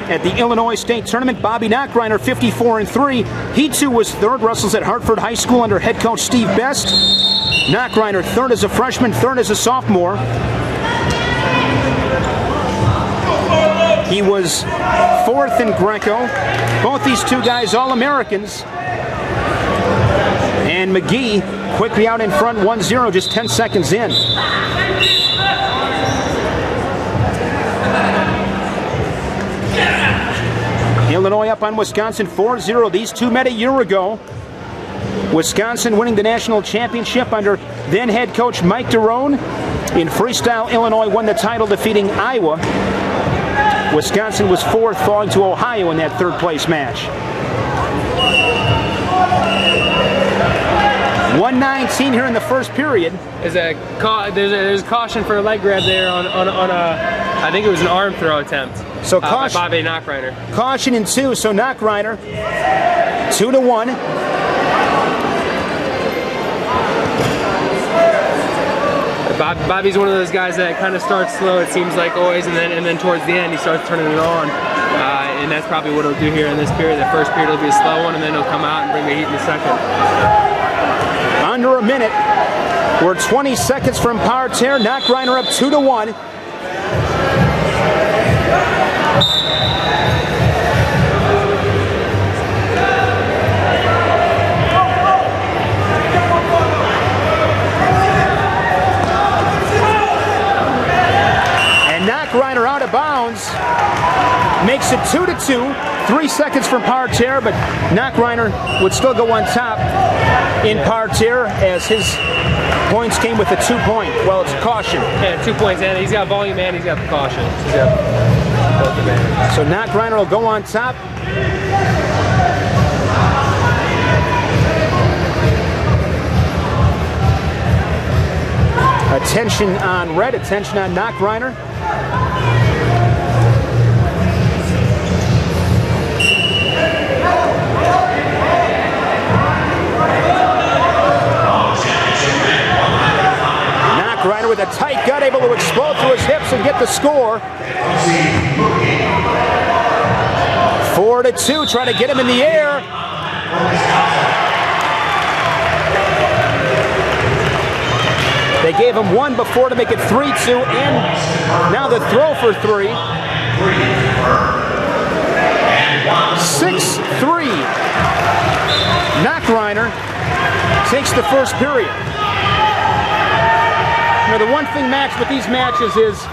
at the Illinois State Tournament. Bobby Nachreiner, 54-3. He too was third. Wrestles at Hartford High School under head coach Steve Best. Nachreiner, third as a freshman, third as a sophomore. He was fourth in Greco. Both these two guys All-Americans. And McGee quickly out in front, 1-0, just 10 seconds in. Illinois up on Wisconsin 4-0. These two met a year ago. Wisconsin winning the national championship under then head coach Mike Derone. In freestyle, Illinois won the title, defeating Iowa. Wisconsin was fourth, falling to Ohio in that third place match. 1:19 here in the first period. There's caution for a leg grab there on a, I think it was an arm throw attempt. So caution, by Bobby Nachreiner. Caution in two, so Nachreiner 2-1. Bobby's one of those guys that kind of starts slow, it seems like always, and then towards the end he starts turning it on. And that's probably what he'll do here in this period. The first period will be a slow one, and then he'll come out and bring the heat in the second. Under a minute. We're 20 seconds from parterre. Nachreiner up 2-1. Nachreiner out of bounds, makes it 2-2, 3 seconds from parterre, but Nachreiner would still go on top in parterre as his points came with a 2-point. Well, it's caution. Yeah, 2 points, and he's got volume and he's got the caution. So Nachreiner will go on top. Attention on red, attention on Nachreiner. Nachreiner with a tight gut, able to explode through his hips and get the score. 4-2, trying to get him in the air. They gave him one before to make it 3-2, and now the throw for three. 6-3. Nachreiner takes the first period. You know, the one thing, Max, with these matches is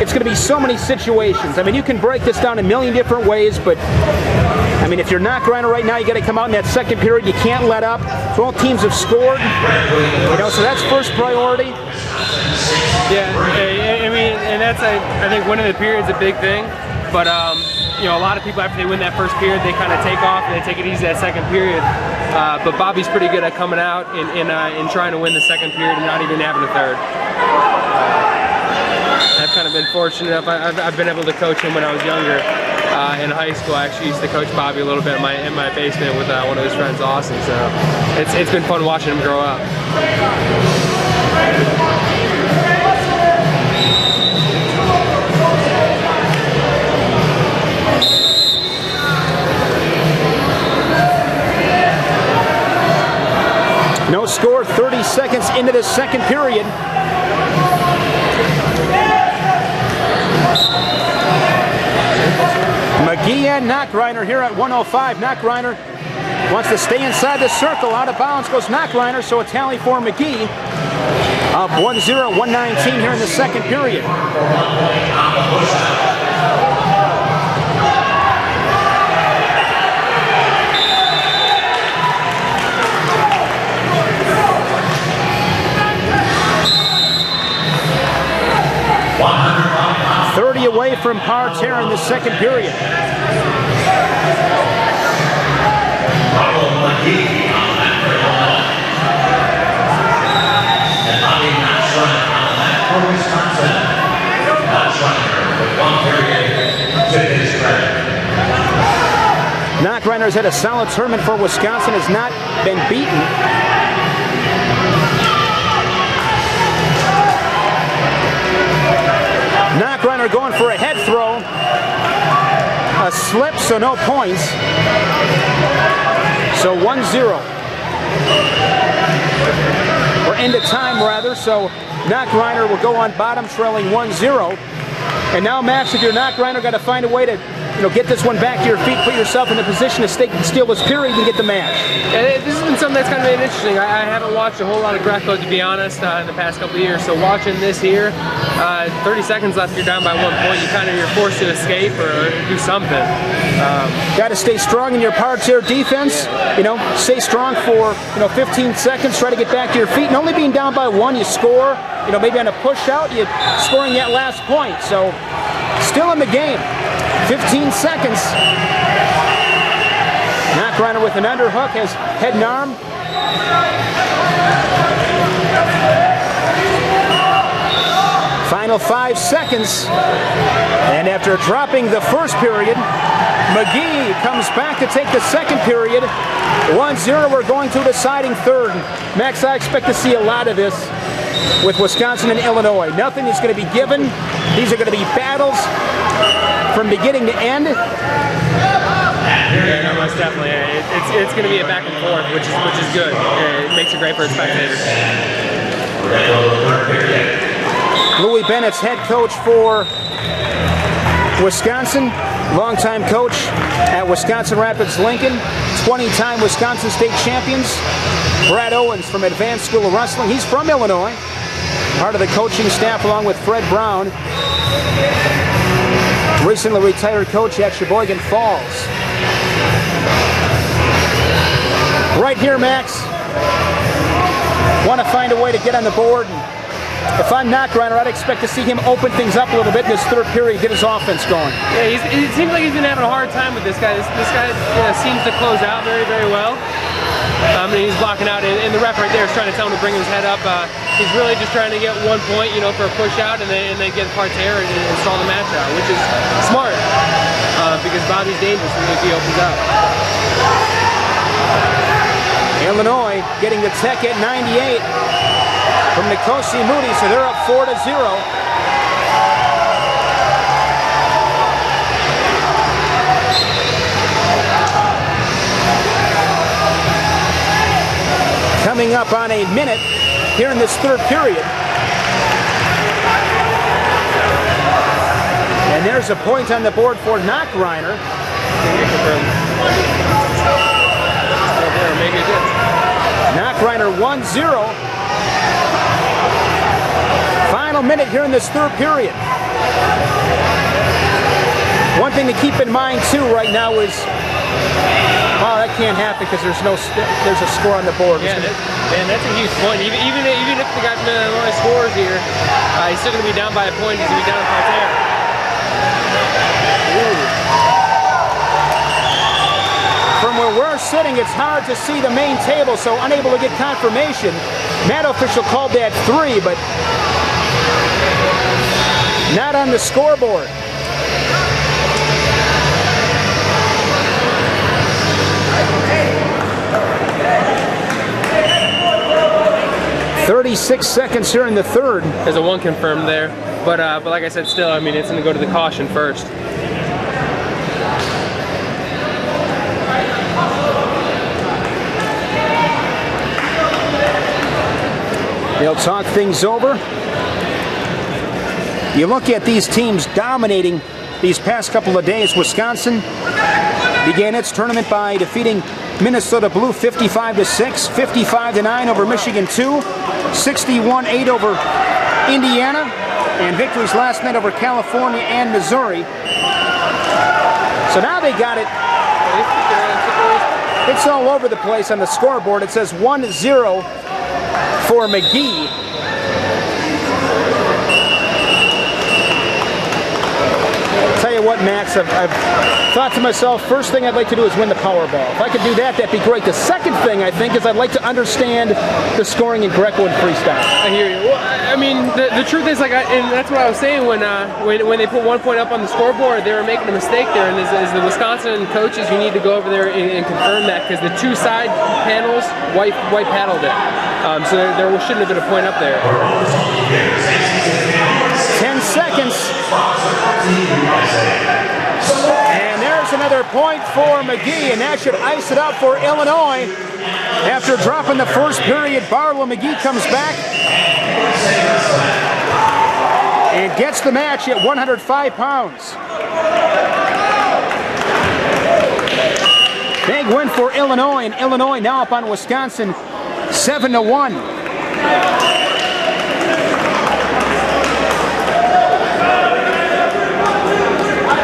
it's going to be so many situations. I mean, you can break this down a million different ways, but I mean, if you're Nachreiner right now, you got to come out in that second period. You can't let up. Both teams have scored, you know, so that's first priority. Yeah, I mean, and that's I think winning the period's a big thing. But you know, a lot of people after they win that first period, they kind of take off and they take it easy that second period. But Bobby's pretty good at coming out in trying to win the second period and not even having a third. I've kind of been fortunate enough. I've been able to coach him when I was younger. In high school, I actually used to coach Bobby a little bit in my basement with one of his friends, Austin. So it's been fun watching him grow up. No score, 30 seconds into the second period. McGee and Nachreiner here at 1:05. Nachreiner wants to stay inside the circle. Out of bounds goes Nachreiner, so a tally for McGee. Up 1-0, 1:19 here in the second period. Away from parterre in the second period. Barlow McGee on that for Illinois. And Bobby Nachreiner on that for Wisconsin. Nachreiner with 1 period to his credit. Nachreiner's had a solid tournament for Wisconsin, has not been beaten. Nachreiner going for a head throw. a slip, so no points. So 1-0. We're into time, rather, so Nachreiner will go on bottom, trailing 1-0. And now, Max, if you're Nachreiner, got to find a way to get this one back to your feet, put yourself in a position to steal this period and get the match. Yeah, this has been something that's kind of been interesting. I haven't watched a whole lot of Greco, to be honest, in the past couple of years. So watching this here, 30 seconds left, you're down by 1 point. You're forced to escape or do something. Got to stay strong in your power chair defense. Stay strong for 15 seconds. Try to get back to your feet. And only being down by 1, you score. Maybe on a push out, you're scoring that last point. So still in the game. 15 seconds. Nachreiner with an underhook, has head and arm. Final 5 seconds. And after dropping the first period, McGee comes back to take the second period. 1-0, we're going to a deciding third. Max, I expect to see a lot of this with Wisconsin and Illinois. Nothing is going to be given. These are going to be battles from beginning to end. Yeah, most definitely. It's going to be a back and forth, which is good. It makes it great for spectators. Louis Bennett's head coach for Wisconsin, longtime coach at Wisconsin Rapids Lincoln, 20-time Wisconsin State champions. Brad Owens from Advanced School of Wrestling. He's from Illinois, part of the coaching staff along with Fred Brown. Recently retired coach at Sheboygan Falls. Right here, Max. Want to find a way to get on the board. If I'm Nachreiner, I'd expect to see him open things up a little bit in this third period, get his offense going. Yeah, it seems like he's been having a hard time with this guy. This guy seems to close out very, very well. And he's blocking out, and the ref right there is trying to tell him to bring his head up. He's really just trying to get 1 point, for a push out, and then get parterre and stall the match out, which is smart because Bobby's dangerous if he opens up. Illinois getting the tech at 98 from Nikosi Moody, so they're up 4-0. Coming up on a minute here in this third period. And there's a point on the board for Nachreiner. Nachreiner 1-0. Final minute here in this third period. One thing to keep in mind too right now is, oh, that can't happen because there's a score on the board. Yeah, that's a huge point. Even if the guy from Illinois scores here, he's still going to be down by a point. He's going to be down in parterre. From where we're sitting, it's hard to see the main table, so unable to get confirmation. Mat official called that 3, but not on the scoreboard. "36 seconds here in the third." There's a 1 confirmed there, but like I said, still, I mean, it's going to go to the caution first. They'll talk things over. You look at these teams dominating these past couple of days. Wisconsin began its tournament by defeating Minnesota Blue 55-6, 55-9 over Michigan 2, 61-8 over Indiana, and victories last night over California and Missouri. So now they got it. It's all over the place on the scoreboard. It says 1-0 for McGee. Tell you what, Max, I've thought to myself, first thing I'd like to do is win the Powerball. If I could do that, that'd be great. The second thing, I think, is I'd like to understand the scoring in Greco and freestyle. I hear you. Well, I mean, the truth is, and that's what I was saying when they put 1 point up on the scoreboard, they were making a mistake there. And as the Wisconsin coaches, you need to go over there and confirm that, because the 2 side panels white paddled it. So there shouldn't have been a point up there. 10 seconds. And there Another point for McGee, and that should ice it up for Illinois. After dropping the first period, Barlow McGee comes back and gets the match at 105 pounds. Big win for Illinois, and Illinois now up on Wisconsin 7-1.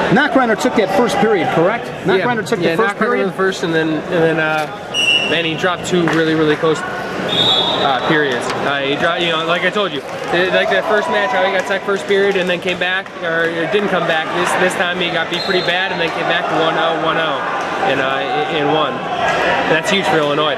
Nachreiner took that first period, correct? Nachreiner took the first period. The first, and then he dropped two really close periods. He dropped, like I told you, like that first match, how he got sacked first period and then came back, or didn't come back. This time he got beat pretty bad and then came back to 1-0, and won. And that's huge for Illinois.